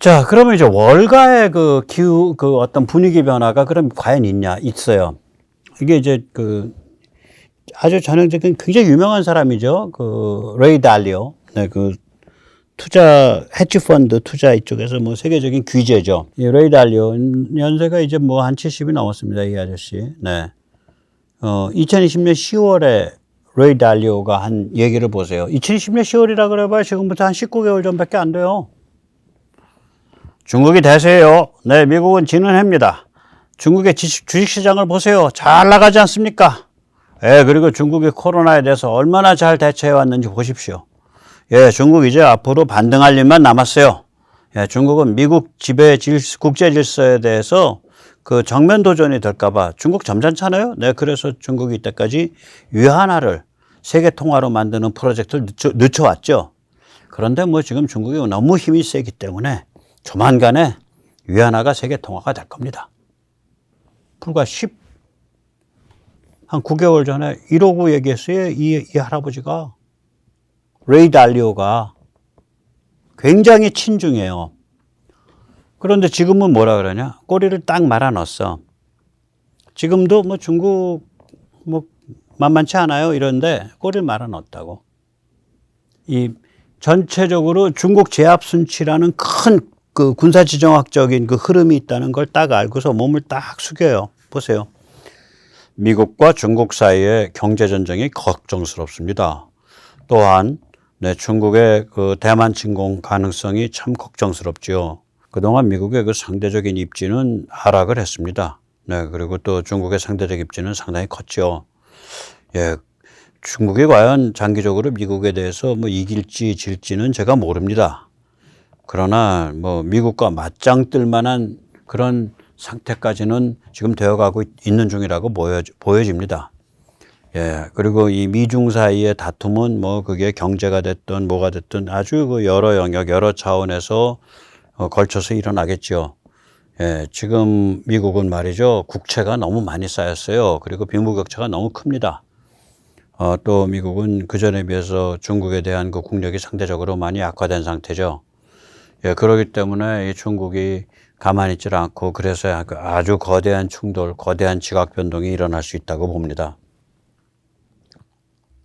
자, 그러면 이제 월가의 그 기후, 그 어떤 분위기 변화가 그럼 과연 있냐? 있어요. 이게 이제 그 아주 전형적인 굉장히 유명한 사람이죠. 그 레이 달리오. 네, 그 투자, 헤지펀드 투자 이쪽에서 뭐 세계적인 귀재죠. 이 레이 달리오 연세가 이제 뭐 한 70이 넘었습니다. 이 아저씨. 네. 2020년 10월에 레이 달리오가 한 얘기를 보세요. 2020년 10월이라 그래봐야 지금부터 한 19개월 전밖에 안 돼요. 중국이 대세예요. 네, 미국은 지는 해입니다. 중국의 주식시장을 보세요. 잘 나가지 않습니까? 예, 그리고 중국이 코로나에 대해서 얼마나 잘 대처해 왔는지 보십시오. 예, 중국 이제 앞으로 반등할 일만 남았어요. 예, 중국은 미국 지배 국제 질서에 대해서 그 정면 도전이 될까봐 중국 점잖잖아요. 네, 그래서 중국이 이때까지 위안화를 세계 통화로 만드는 프로젝트를 늦춰왔죠. 그런데 뭐 지금 중국이 너무 힘이 세기 때문에 조만간에 위안화가 세계 통화가 될 겁니다. 불과 한 9개월 전에 159 얘기했어요. 이 할아버지가. 레이 달리오가 굉장히 친중해요. 그런데 지금은 뭐라 그러냐? 꼬리를 딱 말아 넣었어. 지금도 뭐 중국 뭐 만만치 않아요. 이런데 꼬리를 말아 넣었다고. 이 전체적으로 중국 제압 순치라는 큰 그 군사지정학적인 그 흐름이 있다는 걸 딱 알고서 몸을 딱 숙여요. 보세요. 미국과 중국 사이의 경제전쟁이 걱정스럽습니다. 또한 네, 중국의 그 대만 침공 가능성이 참 걱정스럽지요. 그동안 미국의 그 상대적인 입지는 하락을 했습니다. 네, 그리고 또 중국의 상대적 입지는 상당히 컸죠. 예, 중국이 과연 장기적으로 미국에 대해서 뭐 이길지 질지는 제가 모릅니다. 그러나 뭐 미국과 맞짱 뜰 만한 그런 상태까지는 지금 되어가고 있는 중이라고 보여집니다. 예, 그리고 이 미중 사이의 다툼은 뭐 그게 경제가 됐든 뭐가 됐든 아주 그 여러 영역, 여러 차원에서 걸쳐서 일어나겠죠. 예, 지금 미국은 말이죠. 국채가 너무 많이 쌓였어요. 그리고 빈부격차가 너무 큽니다. 또 미국은 그전에 비해서 중국에 대한 그 국력이 상대적으로 많이 악화된 상태죠. 예, 그렇기 때문에 이 중국이 가만히 있질 않고 그래서 아주 거대한 충돌, 거대한 지각 변동이 일어날 수 있다고 봅니다.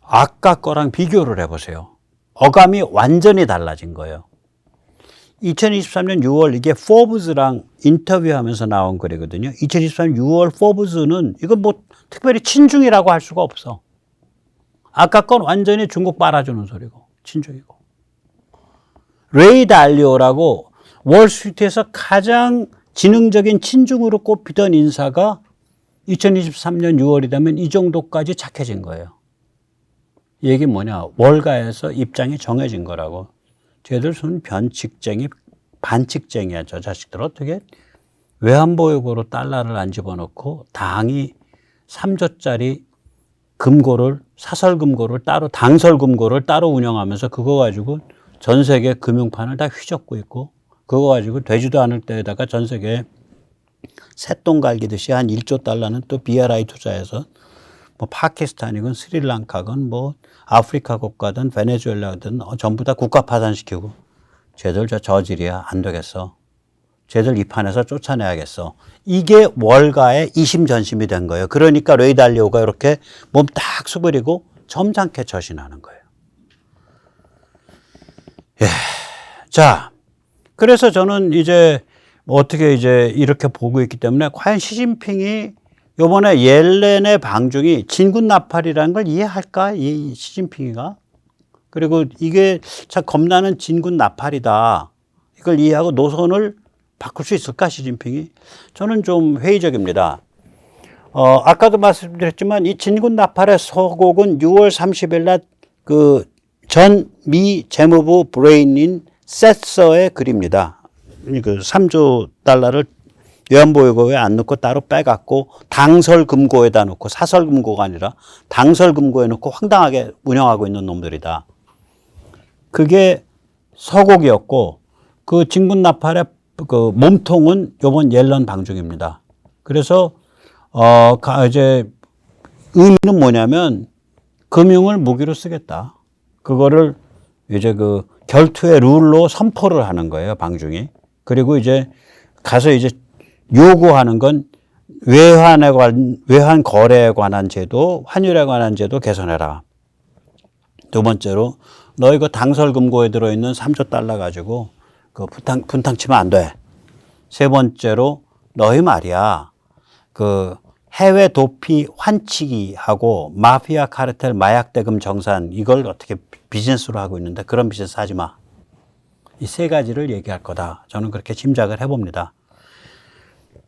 아까 거랑 비교를 해보세요. 어감이 완전히 달라진 거예요. 2023년 6월 이게 포브스랑 인터뷰하면서 나온 글이거든요. 2023년 6월 포브스는 이건 뭐 특별히 친중이라고 할 수가 없어. 아까 건 완전히 중국 빨아주는 소리고 친중이고. 레이 달리오라고 월스트리트에서 가장 지능적인 친중으로 꼽히던 인사가 2023년 6월이 되면 이 정도까지 착해진 거예요. 이 얘기 뭐냐? 월가에서 입장이 정해진 거라고. 쟤들 손 변칙쟁이, 반칙쟁이야. 저 자식들 어떻게 외환보유고로 달러를 안 집어넣고 당이 3조짜리 금고를, 사설금고를 따로, 당설금고를 따로 운영하면서 그거 가지고 전 세계 금융판을 다 휘젓고 있고 그거 가지고 되지도 않을 때에다가 전 세계에 새똥 갈기듯이 한 1조 달러는 또 BRI 투자해서 뭐 파키스탄이건 스리랑카건 뭐 아프리카 국가든 베네수엘라든 전부 다 국가 파산시키고 쟤들 저 저질이야. 안 되겠어. 쟤들 이 판에서 쫓아내야겠어. 이게 월가의 이심전심이 된 거예요. 그러니까 레이 달리오가 이렇게 몸 딱 수그리고 점잖게 처신하는 거예요. 예. 자, 그래서 저는 이제 어떻게 이제 이렇게 보고 있기 때문에 과연 시진핑이 요번에 옐렌의 방중이 진군나팔이라는 걸 이해할까? 이 시진핑이가. 그리고 이게 참 겁나는 진군나팔이다. 이걸 이해하고 노선을 바꿀 수 있을까? 시진핑이. 저는 좀 회의적입니다. 아까도 말씀드렸지만 이 진군나팔의 서곡은 6월 30일 날 그 전 미 재무부 브레인인 세서의 글입니다. 그 3조 달러를 외환보유고에 안 넣고 따로 빼갖고 당설금고에다 넣고 사설금고가 아니라 당설금고에 넣고 황당하게 운영하고 있는 놈들이다. 그게 서곡이었고 그 진군나팔의 그 몸통은 요번 옐런 방중입니다. 그래서 이제 의미는 뭐냐면 금융을 무기로 쓰겠다. 그거를 이제 그 결투의 룰로 선포를 하는 거예요, 방중이. 그리고 이제 가서 이제 요구하는 건 외환 거래에 관한 제도, 환율에 관한 제도 개선해라. 두 번째로 너 이거 당설금고에 들어있는 3조 달러 가지고 그 분탕 치면 안 돼. 세 번째로 너희 말이야. 그 해외 도피 환치기하고 마피아 카르텔 마약 대금 정산 이걸 어떻게 비즈니스로 하고 있는데 그런 비즈니스 하지 마. 이 세 가지를 얘기할 거다. 저는 그렇게 짐작을 해봅니다.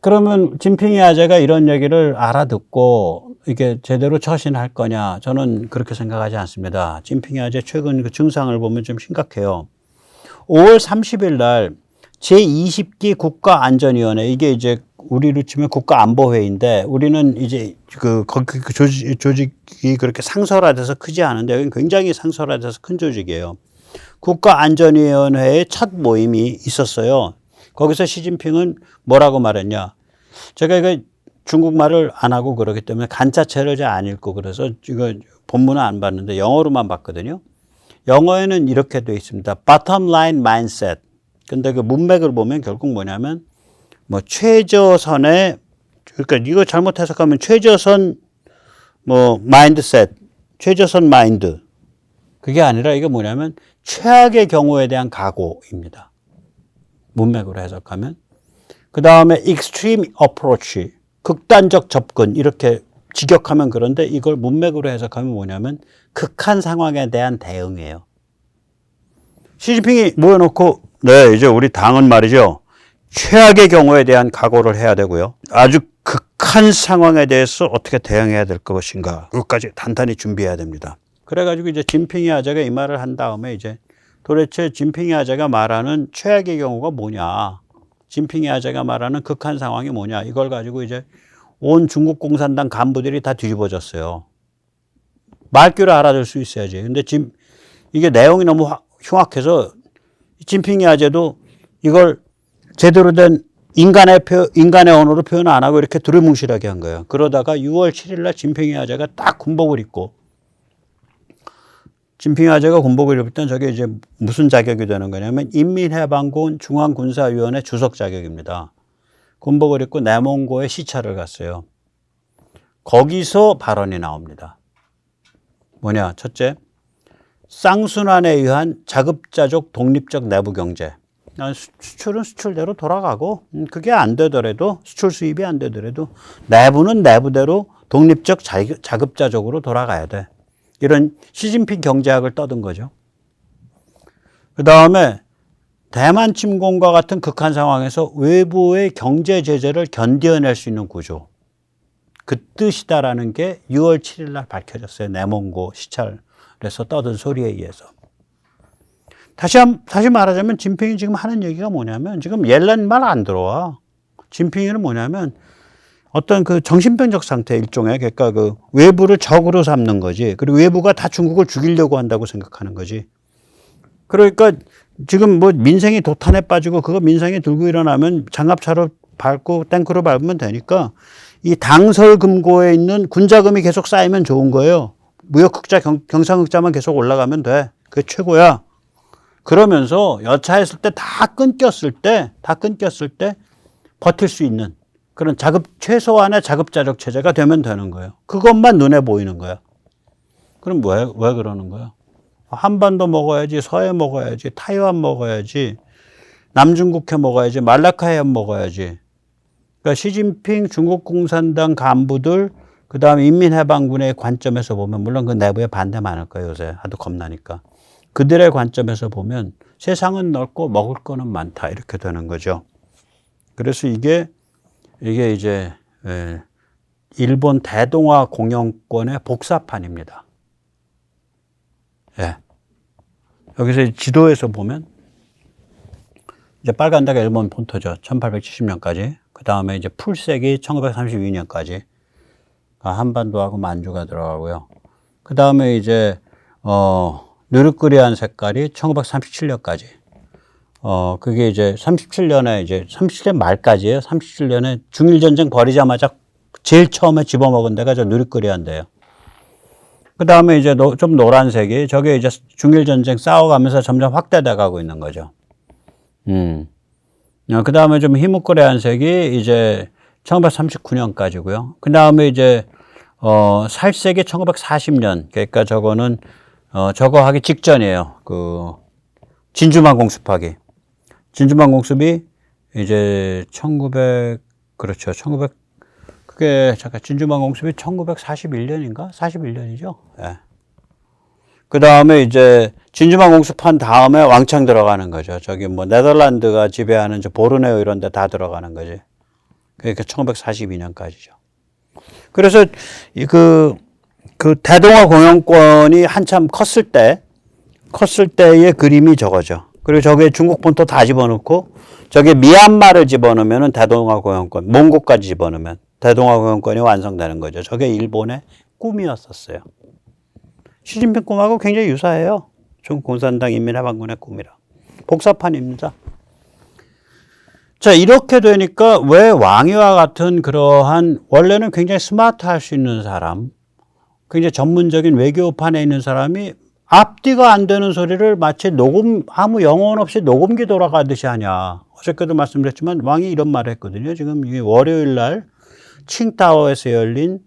그러면 진핑이 아재가 이런 얘기를 알아듣고 이게 제대로 처신할 거냐? 저는 그렇게 생각하지 않습니다. 진핑이 아재 최근 그 증상을 보면 좀 심각해요. 5월 30일 날 제20기 국가안전위원회, 이게 이제 우리로 치면 국가안보회의인데 우리는 이제 그 조직이 그렇게 상설화돼서 크지 않은데 여기는 굉장히 상설화돼서 큰 조직이에요. 국가안전위원회의 첫 모임이 있었어요. 거기서 시진핑은 뭐라고 말했냐. 제가 이거 중국말을 안 하고 그러기 때문에 간자체를 잘 안 읽고 그래서 이거 본문은 안 봤는데 영어로만 봤거든요. 영어에는 이렇게 되어 있습니다. Bottom line mindset. 근데 그 문맥을 보면 결국 뭐냐면 뭐 최저선의, 그러니까 이거 잘못 해석하면 최저선 뭐 마인드셋, 최저선 마인드. 그게 아니라 이게 뭐냐면 최악의 경우에 대한 각오입니다. 문맥으로 해석하면. 그 다음에 extreme approach, 극단적 접근, 이렇게 직역하면 그런데 이걸 문맥으로 해석하면 뭐냐면 극한 상황에 대한 대응이에요. 시진핑이 모여놓고 네, 이제 우리 당은 말이죠. 최악의 경우에 대한 각오를 해야 되고요. 아주 극한 상황에 대해서 어떻게 대응해야 될 것인가. 그것까지 단단히 준비해야 됩니다. 그래가지고 이제 진핑이 아재가 이 말을 한 다음에 이제 도대체 진핑이 아재가 말하는 최악의 경우가 뭐냐. 진핑이 아재가 말하는 극한 상황이 뭐냐. 이걸 가지고 이제 온 중국 공산당 간부들이 다 뒤집어졌어요. 말귀를 알아들 수 있어야지. 근데 지금 이게 내용이 너무 흉악해서 진핑이 아재도 이걸 제대로 된 인간의 언어로 표현 안 하고 이렇게 두루뭉실하게 한 거예요. 그러다가 6월 7일 날 진핑이 아재가 딱 군복을 입고, 진핑이 아재가 군복을 입을 땐 저게 이제 무슨 자격이 되는 거냐면 인민해방군 중앙군사위원회 주석 자격입니다. 군복을 입고 내몽고에 시찰을 갔어요. 거기서 발언이 나옵니다. 뭐냐? 첫째, 쌍순환에 의한 자급자족 독립적 내부경제. 수출은 수출대로 돌아가고 그게 안 되더라도, 수출 수입이 안 되더라도 내부는 내부대로 독립적 자급자족으로 돌아가야 돼. 이런 시진핑 경제학을 떠든 거죠. 그 다음에 대만 침공과 같은 극한 상황에서 외부의 경제 제재를 견뎌낼 수 있는 구조. 그 뜻이다라는 게 6월 7일 날 밝혀졌어요. 내몽고 시찰에서 떠든 소리에 의해서. 다시 말하자면 진핑이 지금 하는 얘기가 뭐냐면 지금 옐렌 말 안 들어와. 진핑이는 뭐냐면 어떤 그 정신병적 상태 일종의, 그러니까 그 외부를 적으로 삼는 거지. 그리고 외부가 다 중국을 죽이려고 한다고 생각하는 거지. 그러니까 지금 뭐 민생이 도탄에 빠지고 그거 민생이 들고 일어나면 장갑차로 밟고 탱크로 밟으면 되니까 이 당설금고에 있는 군자금이 계속 쌓이면 좋은 거예요. 무역흑자, 경상흑자만 계속 올라가면 돼. 그게 최고야. 그러면서 여차했을 때 다 끊겼을 때 버틸 수 있는 그런 최소한의 자급자족 체제가 되면 되는 거예요. 그것만 눈에 보이는 거야. 그럼 왜 그러는 거야? 한반도 먹어야지, 서해 먹어야지, 타이완 먹어야지, 남중국해 먹어야지, 말라카 해협 먹어야지. 그러니까 시진핑 중국 공산당 간부들, 그 다음에 인민해방군의 관점에서 보면, 물론 그 내부에 반대 많을 거예요, 요새. 하도 겁나니까. 그들의 관점에서 보면 세상은 넓고 먹을 거는 많다. 이렇게 되는 거죠. 그래서 이게 이제 일본 대동아 공영권의 복사판입니다. 예. 여기서 지도에서 보면 이제 빨간 데가 일본 본토죠. 1870년까지. 그 다음에 이제 풀색이 1932년까지 한반도하고 만주가 들어가고요. 그 다음에 이제 느릿그리한 색깔이 1937년까지. 그게 이제 37년 말까지예요. 37년에 중일전쟁 벌이자마자 제일 처음에 집어먹은 데가 저 느릿그리한데요. 그 다음에 이제 좀 노란색이 저게 이제 중일전쟁 싸워가면서 점점 확대돼 가고 있는 거죠. 그 다음에 좀 희뭇거래한색이 이제 1939년까지고요. 그 다음에 이제 살색이 1940년. 그러니까 저거는 저거 하기 직전이에요. 그 진주만 공습하기. 진주만 공습이 이제 1900 그게 잠깐 진주만 공습이 1941년인가? 41년이죠. 예. 그 다음에 이제 진주만 공습한 다음에 왕창 들어가는 거죠. 저기 뭐 네덜란드가 지배하는 저 보르네오 이런 데 다 들어가는 거지. 그러니까 1942년까지죠. 그래서 그 대동아 공영권이 한참 컸을 때의 그림이 저거죠. 그리고 저게 중국 본토 다 집어넣고 저게 미얀마를 집어넣으면 대동아 공영권, 몽고까지 집어넣으면 대동아 공영권이 완성되는 거죠. 저게 일본의 꿈이었었어요. 시진핑 꿈하고 굉장히 유사해요. 중국 공산당 인민해방군의 꿈이랑. 복사판입니다. 자, 이렇게 되니까 왜 왕이와 같은 그러한 원래는 굉장히 스마트할 수 있는 사람, 굉장히 전문적인 외교판에 있는 사람이 앞뒤가 안 되는 소리를 마치 아무 영혼 없이 녹음기 돌아가듯이 하냐. 어저께도 말씀드렸지만 왕이 이런 말을 했거든요. 지금 이게 월요일 날 칭타오에서 열린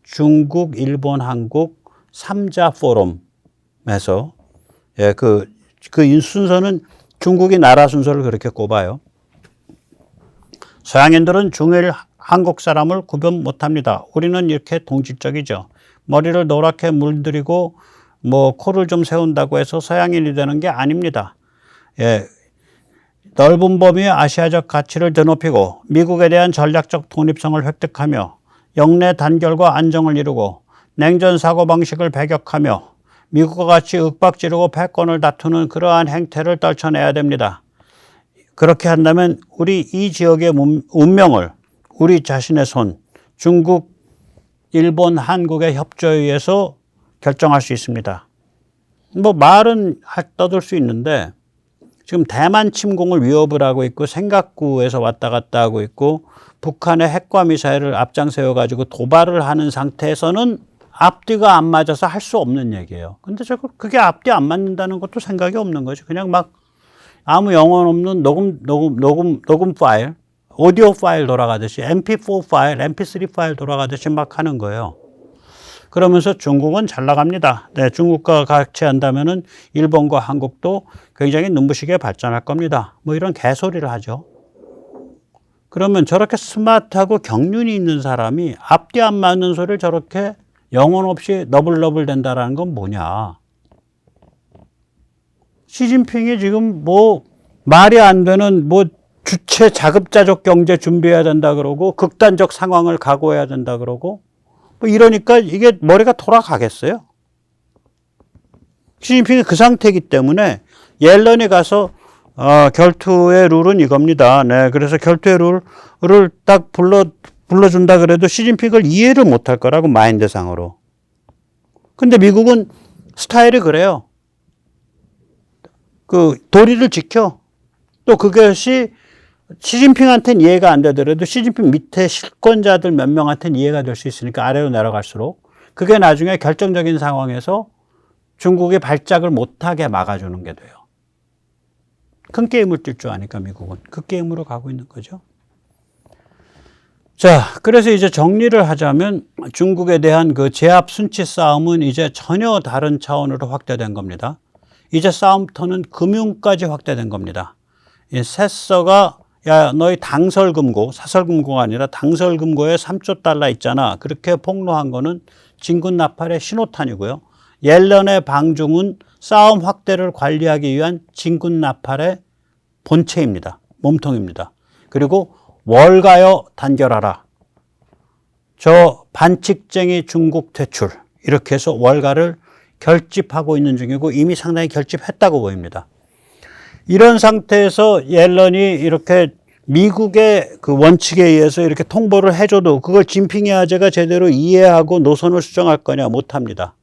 중국, 일본, 한국 3자 포럼에서 예, 그 순서는 중국이 나라 순서를 그렇게 꼽아요. 서양인들은 중일 한국 사람을 구분 못합니다. 우리는 이렇게 동질적이죠. 머리를 노랗게 물들이고 뭐 코를 좀 세운다고 해서 서양인이 되는 게 아닙니다. 예, 넓은 범위의 아시아적 가치를 드높이고 미국에 대한 전략적 독립성을 획득하며 영내 단결과 안정을 이루고 냉전 사고방식을 배격하며 미국과 같이 윽박지르고 패권을 다투는 그러한 행태를 떨쳐내야 됩니다. 그렇게 한다면 우리 이 지역의 운명을 우리 자신의 손, 중국, 일본, 한국의 협조에 의해서 결정할 수 있습니다. 뭐 말은 떠들 수 있는데 지금 대만 침공을 위협을 하고 있고 생각구에서 왔다 갔다 하고 있고 북한의 핵과 미사일을 앞장세워 가지고 도발을 하는 상태에서는 앞뒤가 안 맞아서 할 수 없는 얘기예요. 근데 그게 앞뒤 안 맞는다는 것도 생각이 없는 거죠. 그냥 막 아무 영혼 없는 녹음 파일, 오디오 파일 돌아가듯이 MP4 파일, MP3 파일 돌아가듯이 막 하는 거예요. 그러면서 중국은 잘 나갑니다. 네, 중국과 같이 한다면은 일본과 한국도 굉장히 눈부시게 발전할 겁니다. 뭐 이런 개소리를 하죠. 그러면 저렇게 스마트하고 경륜이 있는 사람이 앞뒤 안 맞는 소리를 저렇게 영혼 없이 너블너블 된다라는 건 뭐냐. 시진핑이 지금 뭐 말이 안 되는 뭐 주체 자급자족 경제 준비해야 된다 그러고 극단적 상황을 각오해야 된다 그러고 뭐 이러니까 이게 머리가 돌아가겠어요. 시진핑이 그 상태이기 때문에 옐런이 가서 결투의 룰은 이겁니다. 네, 그래서 결투의 룰을 딱 불러준다 그래도 시진핑 그걸 이해를 못할 거라고 마인드상으로. 근데 미국은 스타일이 그래요. 그 도리를 지켜. 또 그것이 시진핑한테는 이해가 안 되더라도 시진핑 밑에 실권자들 몇 명한테는 이해가 될 수 있으니까 아래로 내려갈수록 그게 나중에 결정적인 상황에서 중국이 발작을 못하게 막아주는 게 돼요. 큰 게임을 뛸 줄 아니까 미국은 그 게임으로 가고 있는 거죠. 자, 그래서 이제 정리를 하자면 중국에 대한 그 제압 순치 싸움은 이제 전혀 다른 차원으로 확대된 겁니다. 이제 싸움터는 금융까지 확대된 겁니다. 이 세서가 야, 너희 당설금고, 사설금고가 아니라 당설금고에 3조 달러 있잖아. 그렇게 폭로한 거는 진군나팔의 신호탄이고요. 옐런의 방중은 싸움 확대를 관리하기 위한 진군나팔의 본체입니다. 몸통입니다. 그리고 월가여 단결하라. 저 반칙쟁이 중국 퇴출. 이렇게 해서 월가를 결집하고 있는 중이고 이미 상당히 결집했다고 보입니다. 이런 상태에서 옐런이 이렇게 미국의 그 원칙에 의해서 이렇게 통보를 해줘도 그걸 진핑이 아재가 제대로 이해하고 노선을 수정할 거냐 못합니다.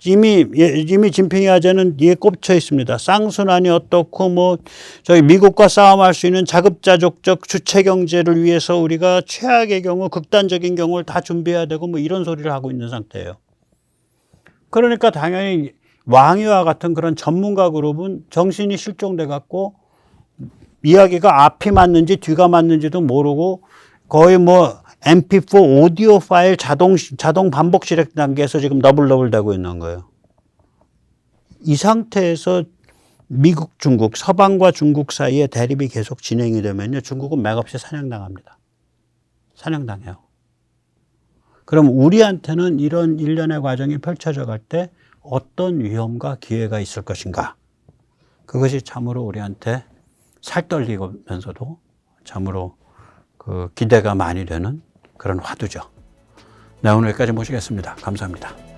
이미 진핑이 아재는 이에 꼽혀 있습니다. 쌍순환이 어떻고 뭐 저희 미국과 싸움할 수 있는 자급자족적 주체 경제를 위해서 우리가 최악의 경우 극단적인 경우를 다 준비해야 되고 뭐 이런 소리를 하고 있는 상태예요. 그러니까 당연히 왕이와 같은 그런 전문가 그룹은 정신이 실종돼 갖고 이야기가 앞이 맞는지 뒤가 맞는지도 모르고 거의 뭐 MP4 오디오 파일 자동 반복 실행 단계에서 지금 너블너블 되고 있는 거예요. 이 상태에서 미국, 중국, 서방과 중국 사이에 대립이 계속 진행이 되면요. 중국은 맥없이 사냥당합니다. 사냥당해요. 그럼 우리한테는 이런 일련의 과정이 펼쳐져 갈 때 어떤 위험과 기회가 있을 것인가? 그것이 참으로 우리한테 살떨리면서도 참으로 그 기대가 많이 되는 그런 화두죠. 네, 오늘 여기까지 모시겠습니다. 감사합니다.